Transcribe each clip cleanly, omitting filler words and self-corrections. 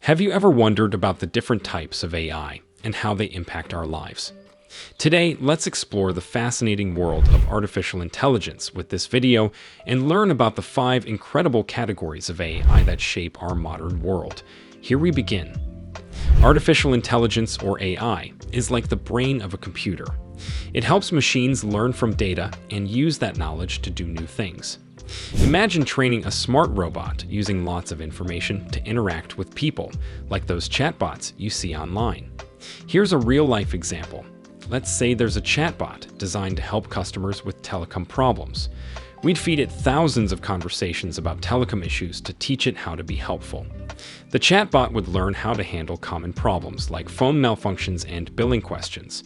Have you ever wondered about the different types of AI and how they impact our lives? Today, let's explore the fascinating world of artificial intelligence with this video and learn about the 5 incredible categories of AI that shape our modern world. Here we begin. Artificial intelligence, or AI, is like the brain of a computer. It helps machines learn from data and use that knowledge to do new things. Imagine training a smart robot using lots of information to interact with people, like those chatbots you see online. Here's a real-life example. Let's say there's a chatbot designed to help customers with telecom problems. We'd feed it thousands of conversations about telecom issues to teach it how to be helpful. The chatbot would learn how to handle common problems like phone malfunctions and billing questions.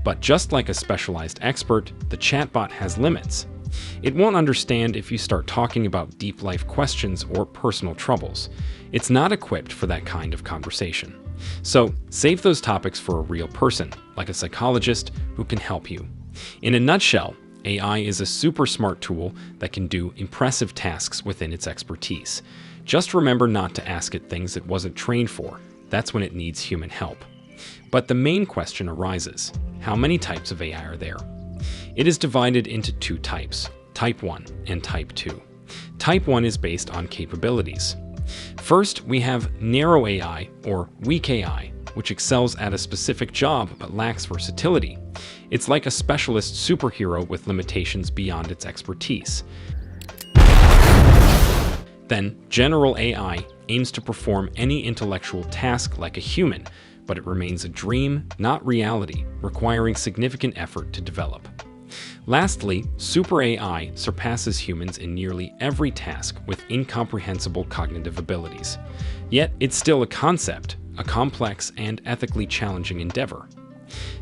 But just like a specialized expert, the chatbot has limits. It won't understand if you start talking about deep life questions or personal troubles. It's not equipped for that kind of conversation. So save those topics for a real person, like a psychologist who can help you. In a nutshell, AI is a super smart tool that can do impressive tasks within its expertise. Just remember not to ask it things it wasn't trained for. That's when it needs human help. But the main question arises: how many types of AI are there? It is divided into 2 types, Type 1 and Type 2. Type 1 is based on capabilities. First, we have narrow AI, or weak AI, which excels at a specific job but lacks versatility. It's like a specialist superhero with limitations beyond its expertise. Then, general AI aims to perform any intellectual task like a human, but it remains a dream, not reality, requiring significant effort to develop. Lastly, super AI surpasses humans in nearly every task with incomprehensible cognitive abilities. Yet, it's still a concept, a complex and ethically challenging endeavor.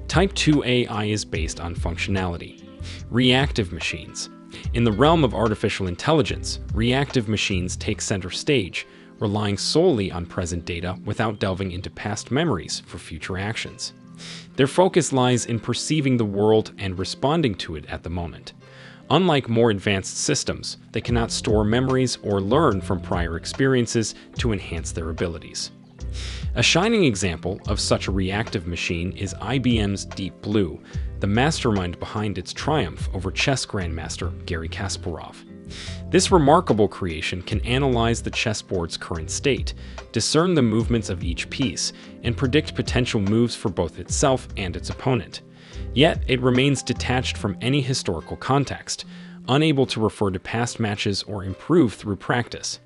Type 2 AI is based on functionality. Reactive machines. In the realm of artificial intelligence, reactive machines take center stage, relying solely on present data without delving into past memories for future actions. Their focus lies in perceiving the world and responding to it at the moment. Unlike more advanced systems, they cannot store memories or learn from prior experiences to enhance their abilities. A shining example of such a reactive machine is IBM's Deep Blue, the mastermind behind its triumph over chess grandmaster Garry Kasparov. This remarkable creation can analyze the chessboard's current state, discern the movements of each piece, and predict potential moves for both itself and its opponent. Yet, it remains detached from any historical context, unable to refer to past matches or improve through practice.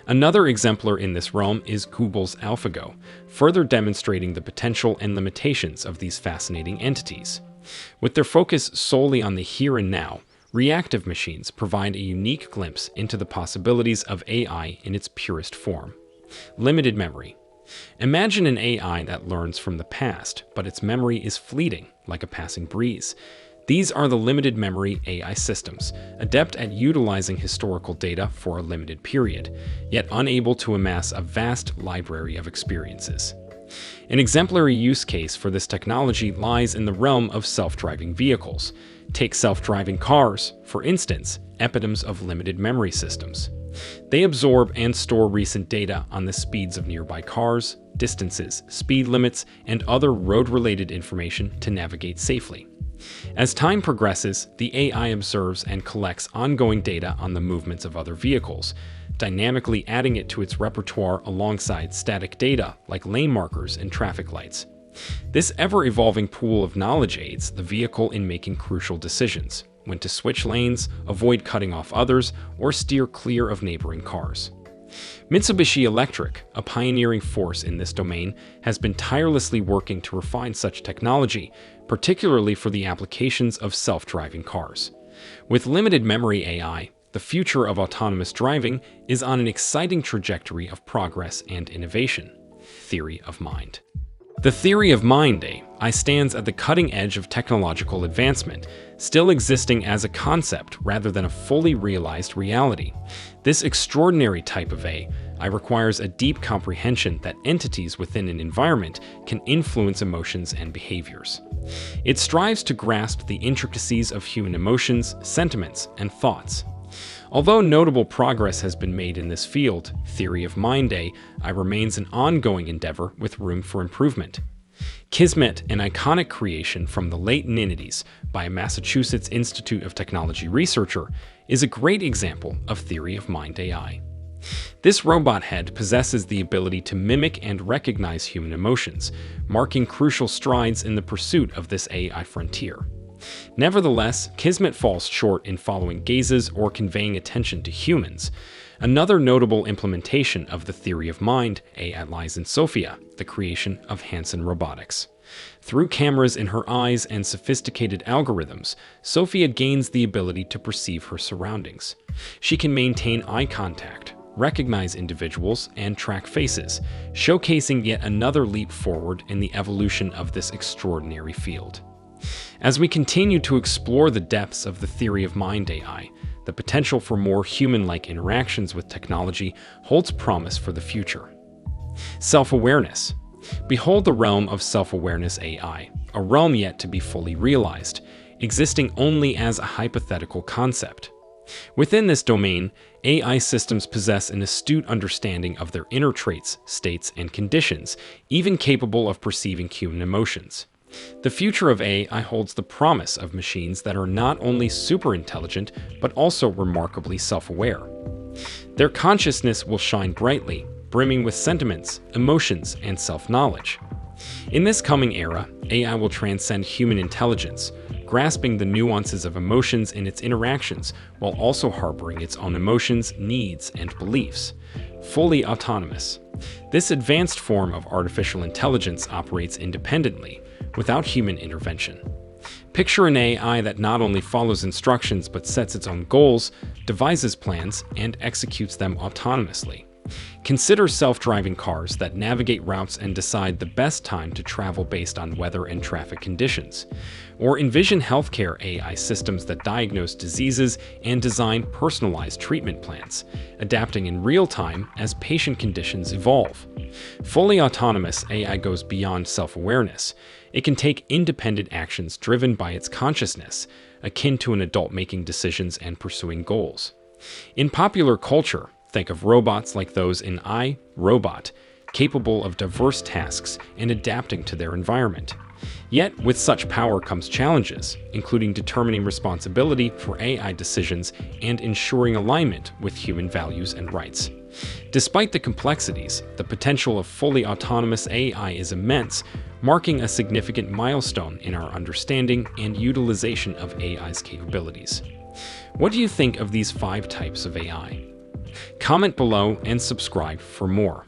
Another exemplar in this realm is Google's AlphaGo, further demonstrating the potential and limitations of these fascinating entities. With their focus solely on the here and now, reactive machines provide a unique glimpse into the possibilities of AI in its purest form. Limited memory. Imagine an AI that learns from the past, but its memory is fleeting, like a passing breeze. These are the limited memory AI systems, adept at utilizing historical data for a limited period, yet unable to amass a vast library of experiences. An exemplary use case for this technology lies in the realm of self-driving vehicles. Take self-driving cars, for instance, epitomes of limited memory systems. They absorb and store recent data on the speeds of nearby cars, distances, speed limits, and other road-related information to navigate safely. As time progresses, the AI observes and collects ongoing data on the movements of other vehicles, dynamically adding it to its repertoire alongside static data like lane markers and traffic lights. This ever-evolving pool of knowledge aids the vehicle in making crucial decisions: when to switch lanes, avoid cutting off others, or steer clear of neighboring cars. Mitsubishi Electric, a pioneering force in this domain, has been tirelessly working to refine such technology, particularly for the applications of self-driving cars. With limited memory AI, the future of autonomous driving is on an exciting trajectory of progress and innovation. Theory of mind. The theory of mind AI stands at the cutting edge of technological advancement, still existing as a concept rather than a fully realized reality. This extraordinary type of AI requires a deep comprehension that entities within an environment can influence emotions and behaviors. It strives to grasp the intricacies of human emotions, sentiments, and thoughts. Although notable progress has been made in this field, theory of mind AI remains an ongoing endeavor with room for improvement. Kismet, an iconic creation from the late 90s by a Massachusetts Institute of Technology researcher, is a great example of theory of mind AI. This robot head possesses the ability to mimic and recognize human emotions, marking crucial strides in the pursuit of this AI frontier. Nevertheless, Kismet falls short in following gazes or conveying attention to humans. Another notable implementation of the theory of mind AI lies in Sophia, the creation of Hanson Robotics. Through cameras in her eyes and sophisticated algorithms, Sophia gains the ability to perceive her surroundings. She can maintain eye contact, recognize individuals, and track faces, showcasing yet another leap forward in the evolution of this extraordinary field. As we continue to explore the depths of the theory of mind AI, the potential for more human-like interactions with technology holds promise for the future. Self-awareness. Behold the realm of self-awareness AI, a realm yet to be fully realized, existing only as a hypothetical concept. Within this domain, AI systems possess an astute understanding of their inner traits, states, and conditions, even capable of perceiving human emotions. The future of AI holds the promise of machines that are not only super intelligent, but also remarkably self-aware. Their consciousness will shine brightly, brimming with sentiments, emotions, and self-knowledge. In this coming era, AI will transcend human intelligence, grasping the nuances of emotions in its interactions while also harboring its own emotions, needs, and beliefs. Fully autonomous. This advanced form of artificial intelligence operates independently, without human intervention. Picture an AI that not only follows instructions but sets its own goals, devises plans, and executes them autonomously. Consider self-driving cars that navigate routes and decide the best time to travel based on weather and traffic conditions. Or envision healthcare AI systems that diagnose diseases and design personalized treatment plans, adapting in real time as patient conditions evolve. Fully autonomous AI goes beyond self-awareness. It can take independent actions driven by its consciousness, akin to an adult making decisions and pursuing goals. In popular culture, think of robots like those in I, Robot, capable of diverse tasks and adapting to their environment. Yet, with such power comes challenges, including determining responsibility for AI decisions and ensuring alignment with human values and rights. Despite the complexities, the potential of fully autonomous AI is immense, marking a significant milestone in our understanding and utilization of AI's capabilities. What do you think of these 5 types of AI? Comment below and subscribe for more.